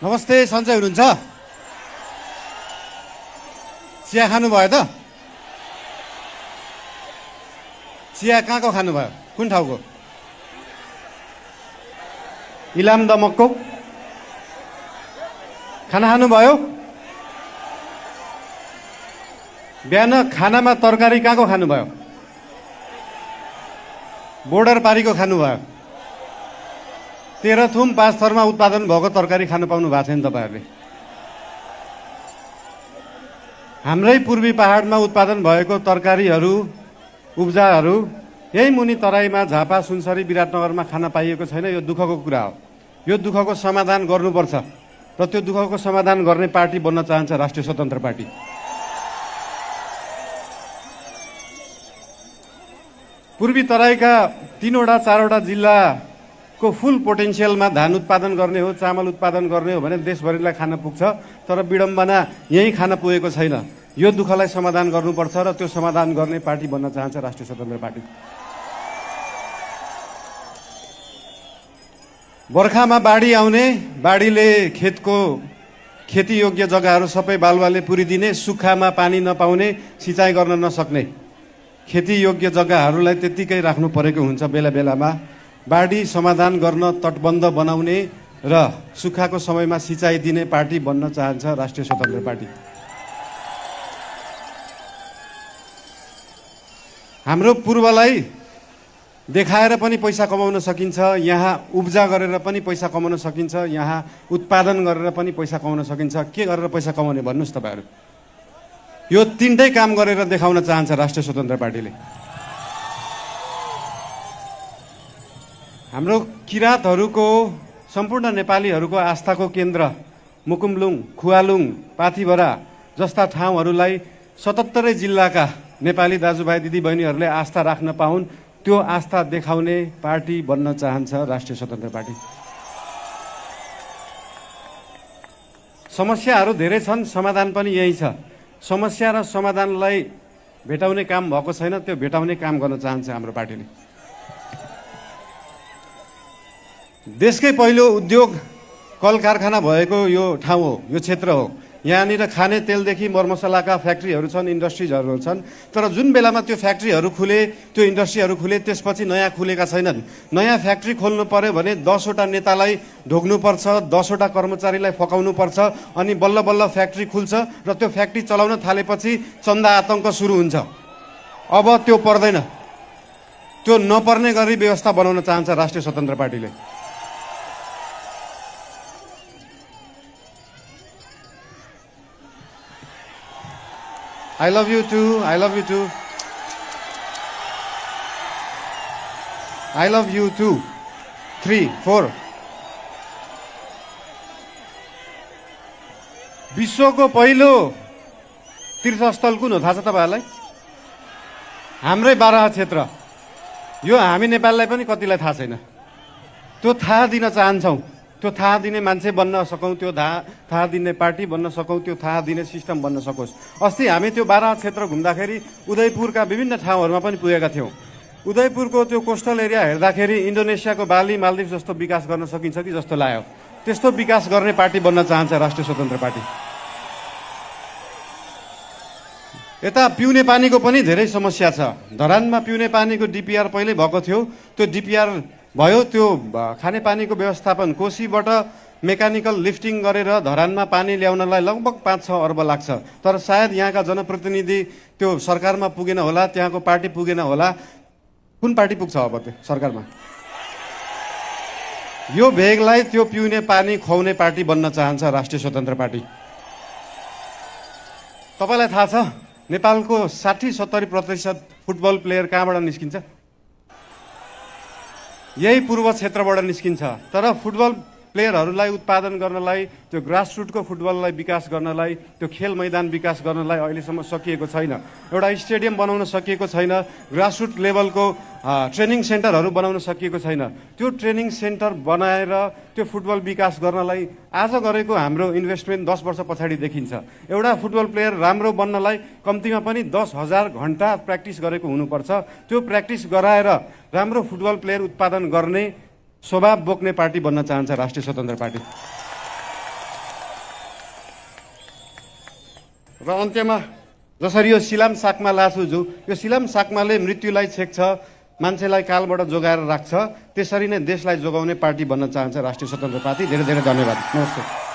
नमस्ते, सन्चै हुनुहुन्छ? चिया खानुभयो त? चिया कहाँको खानुभयो? कुन ठाउँको? इलाम दमकको? खाना खानुभयो? बिहान खानामा तरकारी कहाँको खानुभयो? बोर्डर पारीको खानुभयो? तेह्रथुम 5 थरमा उत्पादन भएको तरकारी खानु पाउनु भएको छैन तपाईँहरूले। हाम्रै पूर्वी पहाडमा उत्पादन भएको तरकारीहरू, उब्जाहरू यही मुनि तराईमा झापा, सुनसरी, विराटनगरमा खान पाइएको छैन। यो दुःखको कुरा हो। यो दुःखको समाधान गर्नुपर्छ र त्यो दुःखको समाधान गर्ने पार्टी बन्न चाहन्छ राष्ट्रिय स्वतन्त्र पार्टी। पूर्वी तराईका 3वटा 4वटा जिल्लाको फुल पोटेन्सियलमा धान उत्पादन गर्ने हो, चामल उत्पादन गर्ने हो भने देशभरिलाई खान पुग्छ। तर विडम्बना यही खान पुगेको छैन। यो दुःखलाई समाधान गर्नुपर्छ र त्यो समाधान गर्ने पार्टी बन्न चाहन्छ राष्ट्रिय स्वतन्त्र पार्टी। बर्खामा बाढी आउने, बाढीले खेती योग्य जग्गाहरू सबै बालुवाले पुरिदिने, सुक्खामा पानी नपाउने, सिँचाइ गर्न नसक्ने खेती योग्य जग्गाहरूलाई त्यत्तिकै राख्नु परेको हुन्छ। बेला बेलामा बाढी समाधान गर्न तटबन्ध बनाउने र सुक्खाको समयमा सिँचाइ दिने पार्टी बन्न चाहन्छ राष्ट्रिय स्वतन्त्र पार्टी। हाम्रो पूर्वलाई देखाएर पनि पैसा कमाउन सकिन्छ, यहाँ उब्जा गरेर पनि पैसा कमाउन सकिन्छ, यहाँ उत्पादन गरेर पनि पैसा कमाउन सकिन्छ। के गरेर पैसा कमाउने भन्नुहोस् तपाईँहरू? यो तीनटै काम गरेर देखाउन चाहन्छ राष्ट्रिय स्वतन्त्र पार्टीले। हाम्रो किराँतहरूको, सम्पूर्ण नेपालीहरूको आस्थाको केन्द्र मुकुमलुङ, खुवालुङ, पाथिभरा जस्ता ठाउँहरूलाई 77 जिल्लाका नेपाली दाजुभाइ दिदीबहिनीहरूले आस्था राख्न पाउन्, त्यो आस्था देखाउने पार्टी बन्न चाहन्छ राष्ट्रिय स्वतन्त्र पार्टी। समस्याहरू धेरै छन्, समाधान पनि यही छ। समस्या र समाधानलाई भेटाउने काम भएको छैन, त्यो भेटाउने काम गर्न चाहन्छ हाम्रो पार्टीले। देशकै पहिलो उद्योग कल कारखाना भएको यो ठाउँ हो, यो क्षेत्र हो। यहाँनिर खाने तेलदेखि मरमसलाका फ्याक्ट्रीहरू छन्, इन्डस्ट्रिजहरू छन्। तर जुन बेलामा त्यो फ्याक्ट्रीहरू खुले, त्यो इन्डस्ट्रीहरू खुले, त्यसपछि नयाँ खुलेका छैनन्। नयाँ फ्याक्ट्री खोल्नु पर्यो भने 10वटा नेतालाई ढोग्नुपर्छ, 10वटा कर्मचारीलाई फकाउनुपर्छ, अनि बल्ल बल्ल फ्याक्ट्री खुल्छ र त्यो फ्याक्ट्री चलाउन थालेपछि चन्दा आतङ्क सुरु हुन्छ। अब त्यो पर्दैन। त्यो नपर्ने गरी व्यवस्था बनाउन चाहन्छ राष्ट्रिय स्वतन्त्र पार्टीले। I love you too. I love you too. I love you too. 3, 4. विश्वको पहिलो तीर्थस्थल कुन हो थाहा छ तपाईहरुलाई? हाम्रै बाराहा क्षेत्र। यो हामी नेपाललाई पनि कतिलाई थाहा छैन। त्यो थाहा दिन चाहन्छौं। त्यो थाहा दिने मान्छे बन्न सकौं, त्यो थाहा दिने पार्टी बन्न सकौं, त्यो थाहा दिने सिस्टम बन्न सकोस्। अस्ति हामी त्यो बाराहा क्षेत्र घुम्दाखेरि उदयपुरका विभिन्न ठाउँहरूमा पनि पुगेका थियौं। उदयपुरको त्यो कोस्टल एरिया हेर्दाखेरि इन्डोनेसियाको बाली, मालदिभ जस्तो विकास गर्न सकिन्छ कि जस्तो लाग्यो। त्यस्तो विकास गर्ने पार्टी बन्न चाहन्छ राष्ट्रिय स्वतन्त्र पार्टी। यता पिउने पानीको पनि धेरै समस्या छ। धरानमा पिउने पानीको डिपिआर पहिल्यै भएको थियो, त्यो डिपिआर भयो। त्यो खानेपानीको व्यवस्थापन कोशीबाट मेकानिकल लिफ्टिङ गरेर धरानमा पानी ल्याउनलाई लगभग 5-6 अर्ब लाग्छ। तर सायद यहाँका जनप्रतिनिधि त्यो सरकारमा पुगेन होला, त्यहाँको पार्टी पुगेन होला। कुन पार्टी पुग्छ अब त्यो सरकारमा? यो भेगलाई त्यो पिउने पानी खुवाउने पार्टी बन्न चाहन्छ राष्ट्रिय स्वतन्त्र पार्टी। तपाईलाई थाहा छ नेपालको 60-70% फुटबल प्लेयर कहाँबाट निस्किन्छ? यही पूर्व क्षेत्रबाट निस्किन्छ। तर फुटबल प्लेयरहरूलाई उत्पादन गर्नलाई, त्यो ग्रासरुटको फुटबललाई विकास गर्नलाई, त्यो खेल मैदान विकास गर्नलाई अहिलेसम्म सकिएको छैन। एउटा स्टेडियम बनाउन सकिएको छैन, ग्रासरुट लेभलको ट्रेनिङ सेन्टरहरू बनाउन सकिएको छैन। त्यो ट्रेनिङ सेन्टर बनाएर त्यो फुटबल विकास गर्नलाई आज गरेको हाम्रो इन्भेस्टमेन्ट 10 वर्ष पछाडि देखिन्छ। एउटा फुटबल प्लेयर राम्रो बन्नलाई कम्तीमा पनि 10,000 घण्टा प्र्याक्टिस गरेको हुनुपर्छ। त्यो प्र्याक्टिस गराएर राम्रो फुटबल प्लेयर उत्पादन गर्ने स्वभाव बोक्ने पार्टी बन्न चाहन्छ राष्ट्रिय स्वतन्त्र पार्टी। र अन्त्यमा जसरी यो सिलाम साकमा लासुजु यो सिलाम साकमाले मृत्युलाई छेक्छ, मान्छेलाई कालबाट जोगाएर राख्छ, त्यसरी नै देशलाई जोगाउने पार्टी बन्न चाहन्छ राष्ट्रिय स्वतन्त्र पार्टी। धेरै धेरै धन्यवाद। नमस्ते।